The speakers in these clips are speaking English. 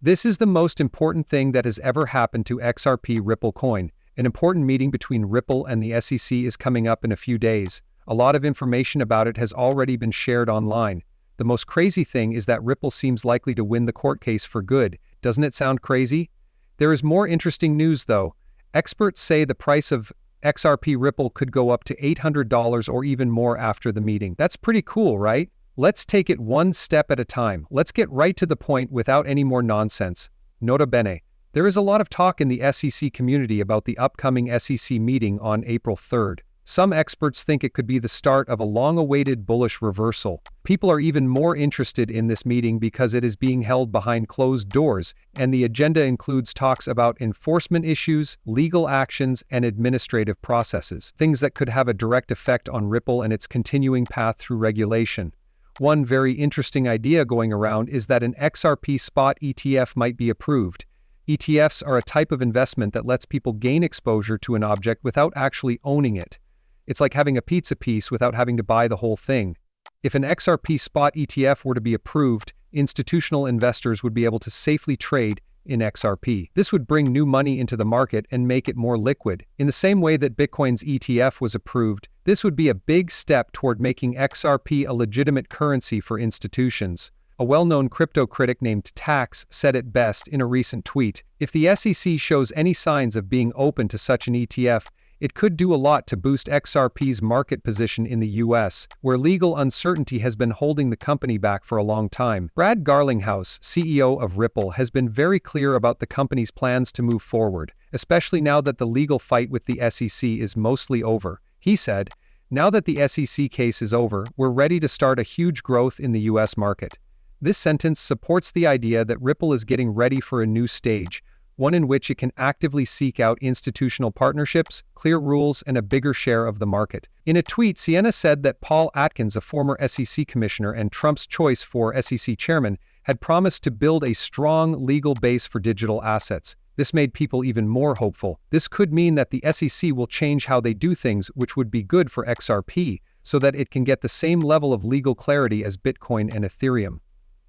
This is the most important thing that has ever happened to XRP Ripple coin. An important meeting between Ripple and the SEC is coming up in a few days. A lot of information about it has already been shared online. The most crazy thing is that Ripple seems likely to win the court case for good. Doesn't it sound crazy? There is more interesting news though. Experts say the price of XRP Ripple could go up to $800 or even more after the meeting. That's pretty cool, right? Let's take it one step at a time. Let's get right to the point without any more nonsense. Nota bene. There is a lot of talk in the SEC community about the upcoming SEC meeting on April 3rd. Some experts think it could be the start of a long-awaited bullish reversal. People are even more interested in this meeting because it is being held behind closed doors, and the agenda includes talks about enforcement issues, legal actions, and administrative processes, things that could have a direct effect on Ripple and its continuing path through regulation. One very interesting idea going around is that an XRP spot ETF might be approved. ETFs are a type of investment that lets people gain exposure to an object without actually owning it. It's like having a pizza piece without having to buy the whole thing. If an XRP spot ETF were to be approved, institutional investors would be able to safely trade in XRP. This would bring new money into the market and make it more liquid. In the same way that Bitcoin's ETF was approved, this would be a big step toward making XRP a legitimate currency for institutions. A well-known crypto critic named Tax said it best in a recent tweet. If the SEC shows any signs of being open to such an ETF, it could do a lot to boost XRP's market position in the US, where legal uncertainty has been holding the company back for a long time. Brad Garlinghouse, CEO of Ripple, has been very clear about the company's plans to move forward, especially now that the legal fight with the SEC is mostly over. He said, "Now that the SEC case is over, we're ready to start a huge growth in the US market." This sentence supports the idea that Ripple is getting ready for a new stage, one in which it can actively seek out institutional partnerships, clear rules, and a bigger share of the market. In a tweet, Sienna said that Paul Atkins, a former SEC commissioner and Trump's choice for SEC chairman, had promised to build a strong legal base for digital assets. This made people even more hopeful. This could mean that the SEC will change how they do things, which would be good for XRP, so that it can get the same level of legal clarity as Bitcoin and Ethereum.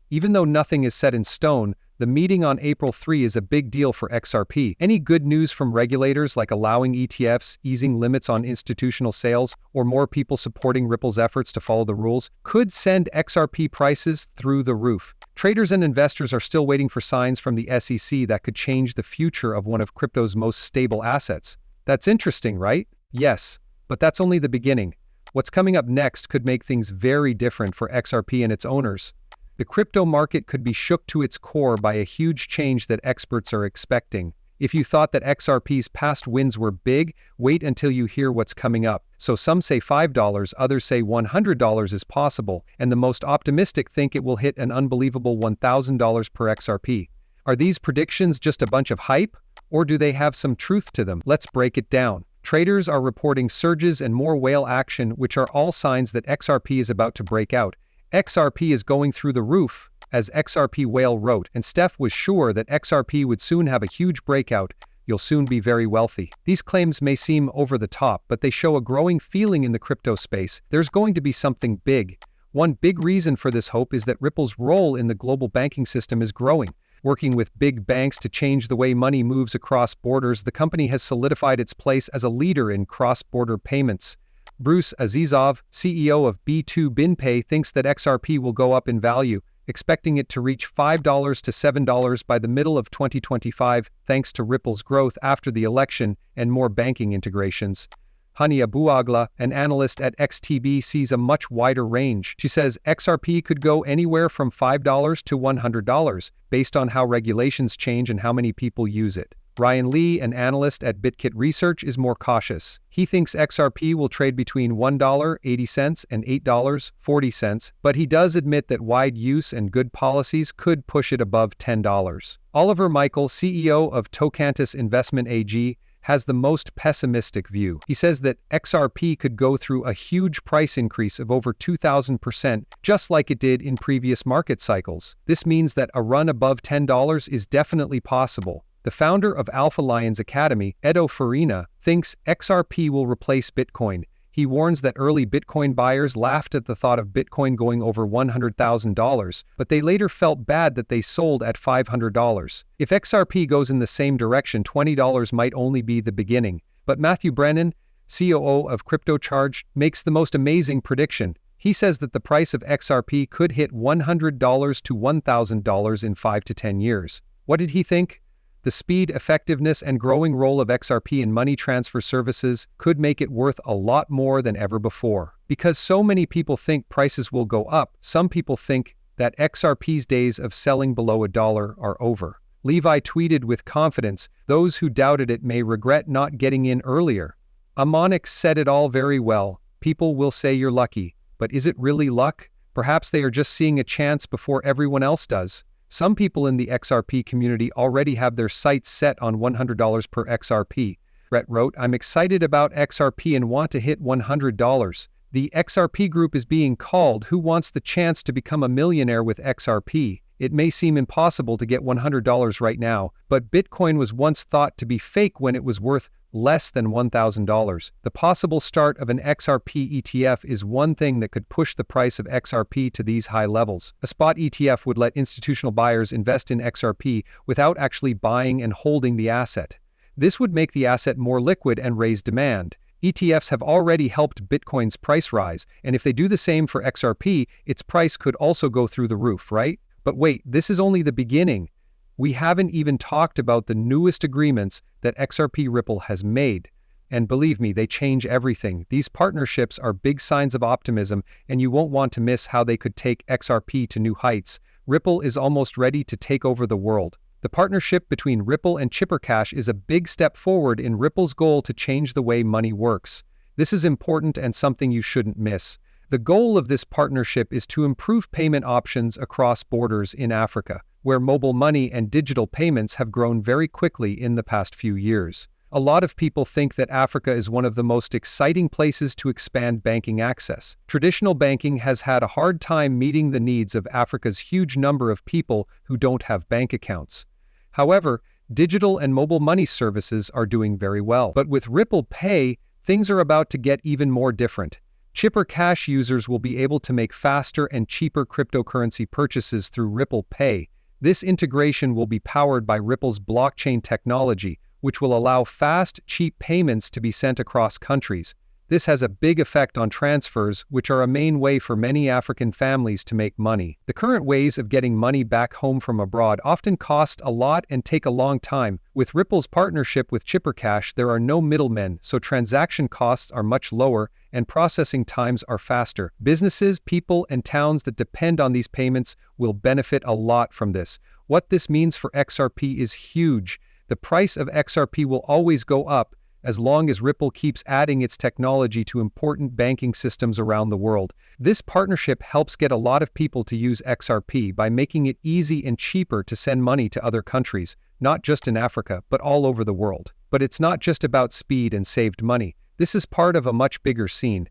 Even though nothing is set in stone, the meeting on April 3 is a big deal for XRP. Any good news from regulators like allowing ETFs, easing limits on institutional sales, or more people supporting Ripple's efforts to follow the rules could send XRP prices through the roof. Traders and investors are still waiting for signs from the SEC that could change the future of one of crypto's most stable assets. That's interesting, right? Yes, but that's only the beginning. What's coming up next could make things very different for XRP and its owners. The crypto market could be shook to its core by a huge change that experts are expecting. If you thought that XRP's past wins were big, wait until you hear what's coming up. So some say $5, others say $100 is possible, and the most optimistic think it will hit an unbelievable $1,000 per XRP. Are these predictions just a bunch of hype, or do they have some truth to them? Let's break it down. Traders are reporting surges and more whale action, which are all signs that XRP is about to break out. XRP is going through the roof, as XRP Whale wrote, and Steph was sure that XRP would soon have a huge breakout. You'll soon be very wealthy. These claims may seem over the top, but they show a growing feeling in the crypto space. There's going to be something big. One big reason for this hope is that Ripple's role in the global banking system is growing. Working with big banks to change the way money moves across borders, the company has solidified its place as a leader in cross-border payments. Bruce Azizov, CEO of B2 BinPay, thinks that XRP will go up in value, expecting it to reach $5 to $7 by the middle of 2025, thanks to Ripple's growth after the election and more banking integrations. Hania Buagla, an analyst at XTB, sees a much wider range. She says XRP could go anywhere from $5 to $100, based on how regulations change and how many people use it. Ryan Lee, an analyst at BitKit Research, is more cautious. He thinks XRP will trade between $1.80 and $8.40, but he does admit that wide use and good policies could push it above $10. Oliver Michael, CEO of Tocantis Investment AG, has the most pessimistic view. He says that XRP could go through a huge price increase of over 2,000%, just like it did in previous market cycles. This means that a run above $10 is definitely possible. The founder of Alpha Lions Academy, Edo Farina, thinks XRP will replace Bitcoin. He He warns that early Bitcoin buyers laughed at the thought of Bitcoin going over $100,000, but they later felt bad that they sold at $500. If XRP goes in the same direction, $20 might only be the beginning. But Matthew Brennan, COO of CryptoCharge, makes the most amazing prediction. He says that the price of XRP could hit $100 to $1,000 in 5 to 10 years. What did he think? The speed, effectiveness, and growing role of XRP in money transfer services could make it worth a lot more than ever before. Because so many people think prices will go up, some people think that XRP's days of selling below $1 are over. Levi tweeted with confidence, "Those who doubted it may regret not getting in earlier." Amonix said it all very well. People will say you're lucky, but is it really luck? Perhaps they are just seeing a chance before everyone else does. Some people in the XRP community already have their sights set on $100 per XRP. Brett wrote, "I'm excited about XRP and want to hit $100. The XRP group is being called Who Wants the Chance to Become a Millionaire with XRP. It may seem impossible to get $100 right now, but Bitcoin was once thought to be fake when it was worth less than $1,000. The possible start of an XRP ETF is one thing that could push the price of XRP to these high levels. A spot ETF would let institutional buyers invest in XRP without actually buying and holding the asset. This would make the asset more liquid and raise demand. ETFs have already helped Bitcoin's price rise, and if they do the same for XRP, its price could also go through the roof, right? But wait, this is only the beginning. We haven't even talked about the newest agreements that XRP Ripple has made. And believe me, they change everything. These partnerships are big signs of optimism, and you won't want to miss how they could take XRP to new heights. Ripple is almost ready to take over the world. The partnership between Ripple and ChipperCash is a big step forward in Ripple's goal to change the way money works. This is important and something you shouldn't miss. The goal of this partnership is to improve payment options across borders in Africa, where mobile money and digital payments have grown very quickly in the past few years. A lot of people think that Africa is one of the most exciting places to expand banking access. Traditional banking has had a hard time meeting the needs of Africa's huge number of people who don't have bank accounts. However, digital and mobile money services are doing very well. But with Ripple Pay, things are about to get even more different. ChipperCash users will be able to make faster and cheaper cryptocurrency purchases through Ripple Pay. This integration will be powered by Ripple's blockchain technology, which will allow fast, cheap payments to be sent across countries. This has a big effect on transfers, which are a main way for many African families to make money. The current ways of getting money back home from abroad often cost a lot and take a long time. With Ripple's partnership with ChipperCash, there are no middlemen, so transaction costs are much lower and processing times are faster. Businesses, people, and towns that depend on these payments will benefit a lot from this. What this means for XRP is huge. The price of XRP will always go up as long as Ripple keeps adding its technology to important banking systems around the world. This partnership helps get a lot of people to use XRP by making it easy and cheaper to send money to other countries, not just in Africa, but all over the world. But it's not just about speed and saved money. This is part of a much bigger scene.